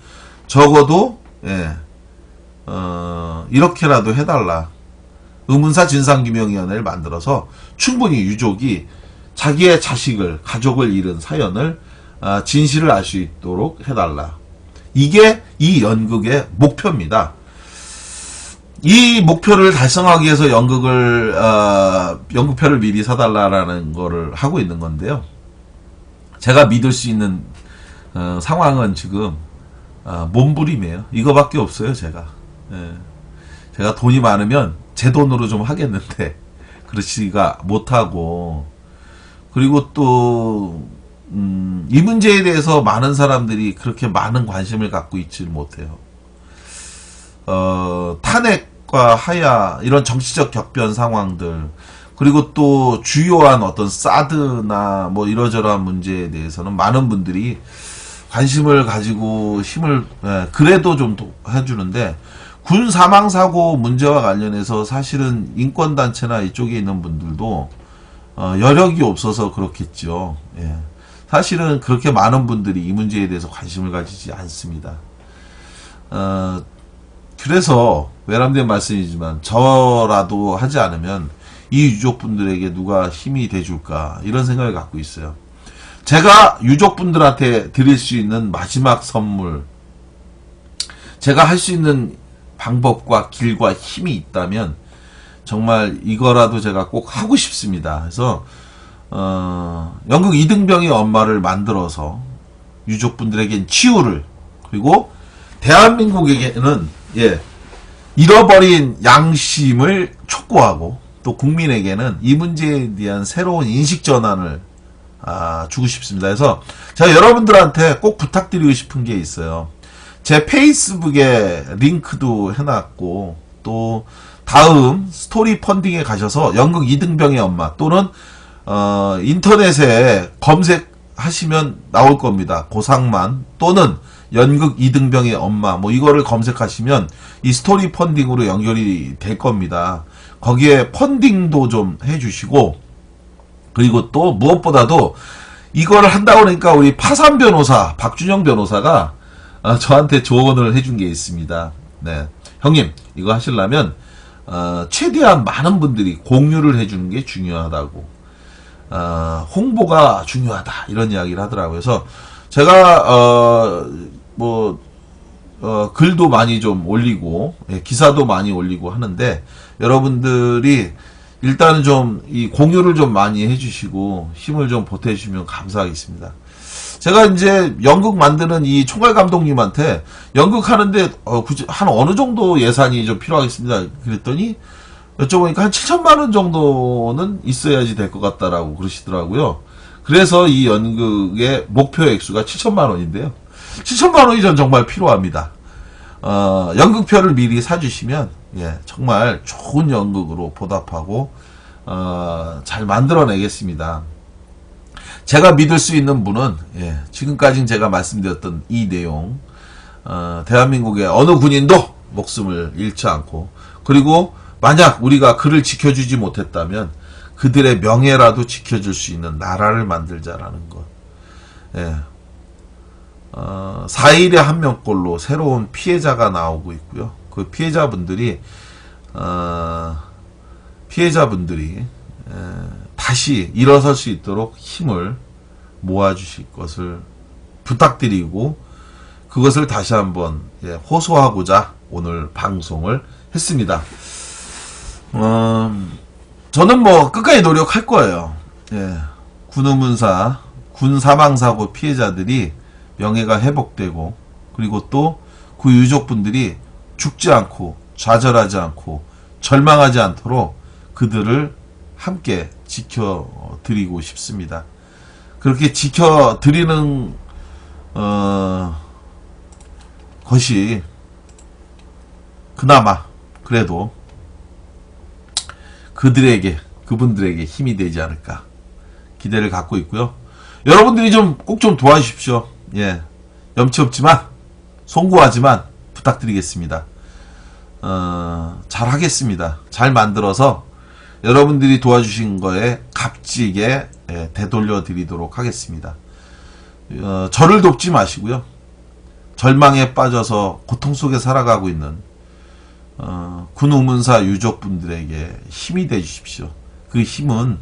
적어도 이렇게라도 해달라. 의문사 진상규명위원회를 만들어서 충분히 유족이 자기의 자식을, 가족을 잃은 사연을 진실을 알 수 있도록 해달라. 이게 이 연극의 목표입니다. 이 목표를 달성하기 위해서 연극표를 미리 사달라라는 거를 하고 있는 건데요. 제가 믿을 수 있는 상황은 지금 몸부림이에요. 이거밖에 없어요. 제가 돈이 많으면 제 돈으로 좀 하겠는데 그렇지가 못하고, 그리고 또 이 문제에 대해서 많은 사람들이 그렇게 많은 관심을 갖고 있지 못해요. 탄핵과 하야, 이런 정치적 격변 상황들, 그리고 또 주요한 어떤 사드나 뭐 이러저러한 문제에 대해서는 많은 분들이 관심을 가지고 힘을 그래도 좀 해주는데, 군 사망사고 문제와 관련해서 사실은 인권단체나 이쪽에 있는 분들도 여력이 없어서 그렇겠죠. 사실은 그렇게 많은 분들이 이 문제에 대해서 관심을 가지지 않습니다. 그래서 외람된 말씀이지만 저라도 하지 않으면 이 유족분들에게 누가 힘이 돼줄까, 이런 생각을 갖고 있어요. 제가 유족분들한테 드릴 수 있는 마지막 선물, 제가 할 수 있는 방법과 길과 힘이 있다면 정말 이거라도 제가 꼭 하고 싶습니다. 그래서 연극 이등병의 엄마를 만들어서 유족분들에겐 치유를, 그리고 대한민국에게는 잃어버린 양심을 촉구하고, 또 국민에게는 이 문제에 대한 새로운 인식 전환을 주고 싶습니다. 그래서 제가 여러분들한테 꼭 부탁드리고 싶은 게 있어요. 제 페이스북에 링크도 해놨고, 또 다음 스토리 펀딩에 가셔서 연극 이등병의 엄마, 또는 인터넷에 검색하시면 나올 겁니다. 고상만 또는 연극 이등병의 엄마, 뭐 이거를 검색하시면 이 스토리 펀딩으로 연결이 될 겁니다. 거기에 펀딩도 좀 해주시고, 그리고 또 무엇보다도 이걸 한다고 그러니까 우리 파산 변호사 박준영 변호사가 저한테 조언을 해준 게 있습니다. 형님, 이거 하시려면 최대한 많은 분들이 공유를 해주는 게 중요하다고, 홍보가 중요하다, 이런 이야기를 하더라고요. 그래서 제가 글도 많이 좀 올리고, 기사도 많이 올리고 하는데, 여러분들이 일단은 좀 이 공유를 좀 많이 해주시고 힘을 좀 보태주시면 감사하겠습니다. 제가 이제 연극 만드는 이 총괄 감독님한테 연극 하는데 한 어느 정도 예산이 좀 필요하겠습니다. 그랬더니 여쭤보니까 한 7천만 원 정도는 있어야지 될 것 같다라고 그러시더라고요. 그래서 이 연극의 목표 액수가 7천만 원인데요. 7천만 원이 전 정말 필요합니다. 연극표를 미리 사주시면 정말 좋은 연극으로 보답하고 잘 만들어내겠습니다. 제가 믿을 수 있는 분은 지금까지 제가 말씀드렸던 이 내용, 대한민국의 어느 군인도 목숨을 잃지 않고, 그리고 만약 우리가 그를 지켜주지 못했다면 그들의 명예라도 지켜줄 수 있는 나라를 만들자라는 것. 4일에 한 명꼴로 새로운 피해자가 나오고 있고요. 그 피해자분들이 다시 일어설 수 있도록 힘을 모아주실 것을 부탁드리고, 그것을 다시 한번 호소하고자 오늘 방송을 했습니다. 저는 뭐 끝까지 노력할 거예요. 군의문사, 군 사망사고 피해자들이 명예가 회복되고, 그리고 또 그 유족분들이 죽지 않고 좌절하지 않고 절망하지 않도록 그들을 함께 지켜드리고 싶습니다. 그렇게 지켜드리는 것이 그나마 그래도 그분들에게 힘이 되지 않을까 기대를 갖고 있고요. 여러분들이 꼭 좀 도와주십시오. 염치 없지만 송구하지만 부탁드리겠습니다. 잘 하겠습니다. 잘 만들어서 여러분들이 도와주신 거에 값지게 되돌려 드리도록 하겠습니다. 저를 돕지 마시고요. 절망에 빠져서 고통 속에 살아가고 있는 군의문사 유족분들에게 힘이 돼 주십시오. 그 힘은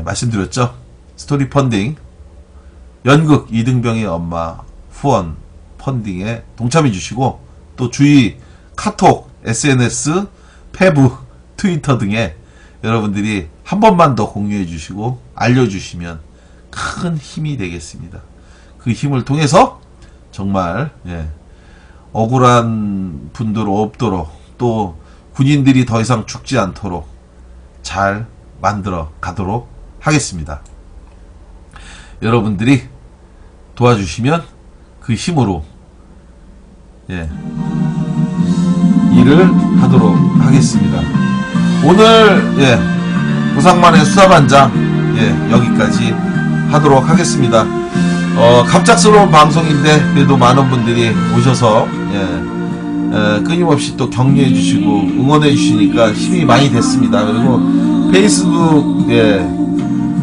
말씀드렸죠. 스토리 펀딩, 연극 이등병의 엄마 후원 펀딩에 동참해 주시고, 또 주위 카톡, SNS, 페북, 트위터 등에 여러분들이 한 번만 더 공유해 주시고 알려주시면 큰 힘이 되겠습니다. 그 힘을 통해서 정말 억울한 분들 없도록, 또 군인들이 더 이상 죽지 않도록 잘 만들어 가도록 하겠습니다. 여러분들이 도와주시면 그 힘으로 일을 하도록 하겠습니다. 오늘 부상만의 수사반장 여기까지 하도록 하겠습니다. 갑작스러운 방송인데 그래도 많은 분들이 오셔서 끊임없이 또 격려해 주시고 응원해 주시니까 힘이 많이 됐습니다. 그리고 페이스북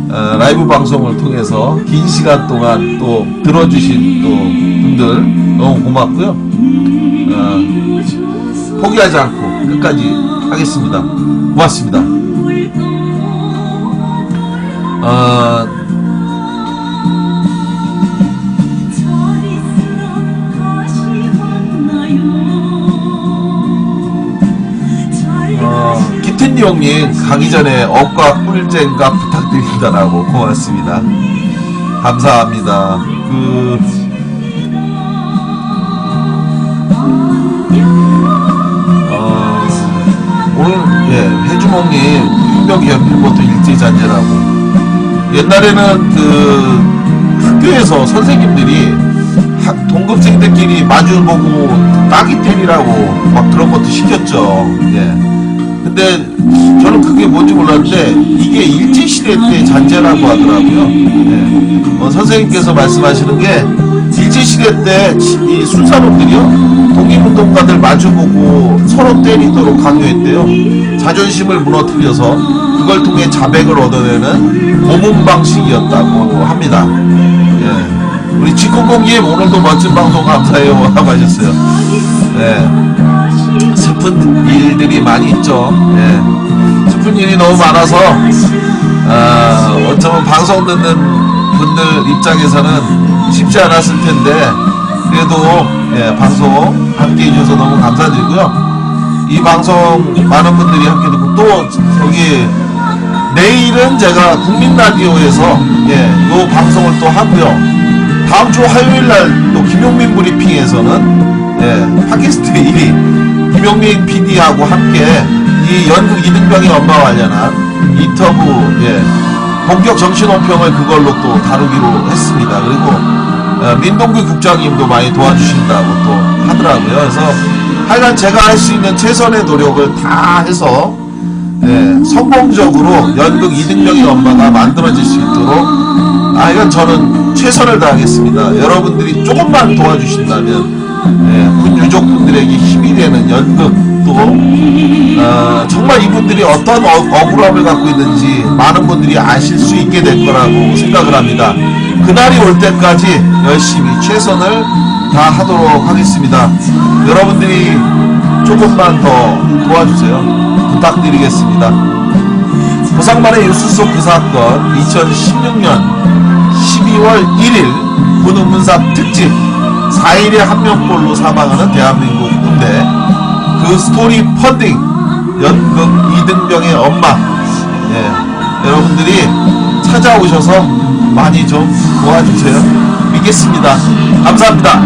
라이브 방송을 통해서 긴 시간 동안 또 들어주신 또 분들 너무 고맙고요. 포기하지 않고 끝까지 하겠습니다. 고맙습니다. 기튼이 형님 가기 전에 억과 꿀잼과 부탁드린다라고 고맙습니다. 감사합니다. 오늘 해주몽님 흉벽 연필부터 일제잔재라고. 옛날에는 학교에서 선생님들이 동급생들끼리 마주보고 따기템이라고 막 그런 것도 시켰죠. 근데 저는 그게 뭔지 몰랐는데 이게 일제시대 때 잔재라고 하더라고요. 선생님께서 말씀하시는 게 일제시대 때 이 순사놈들이요, 독립운동가들 마주보고 서로 때리도록 강요했대요. 자존심을 무너뜨려서 그걸 통해 자백을 얻어내는 고문 방식이었다고 합니다. 우리 지코공님 오늘도 멋진 방송 감사해요 하고 하셨어요. 슬픈 일들이 많이 있죠. 슬픈 일이 너무 많아서 어쩌면 방송 듣는 분들 입장에서는 쉽지 않았을 텐데 그래도 방송 함께 해주셔서 너무 감사드리고요. 이 방송 많은 분들이 함께 듣고 또 여기 내일은 제가 국민라디오에서 이 방송을 또 하고요. 다음 주 화요일날 또 김용민 브리핑에서는 팟캐스트 1위 김용민 PD하고 함께 이 연극 이등병의 엄마와 관련한 인터뷰 본격 정신혼평을 그걸로 또 다루기로 했습니다. 그리고 민동규 국장님도 많이 도와주신다고 또 하더라고요. 그래서 하여간 제가 할 수 있는 최선의 노력을 다 해서 성공적으로 연극 이등병의 엄마가 만들어질 수 있도록 이건 저는 최선을 다하겠습니다. 여러분들이 조금만 도와주신다면 군 유족분들에게 힘이 되는 연극도 정말 이분들이 어떤 억울함을 갖고 있는지 많은 분들이 아실 수 있게 될 거라고 생각을 합니다. 그날이 올 때까지 열심히 최선을 다하도록 하겠습니다. 여러분들이 조금만 더 도와주세요. 부탁드리겠습니다. 보상만의 뉴스 속 그 사건 2016년 12월 1일 군웅문사 특집 4일의 한명골로 사망하는 대한민국 군대 그 스토리 펀딩 연극 이등병의 엄마 여러분들이 찾아오셔서 많이 좀 도와주세요. 믿겠습니다. 감사합니다.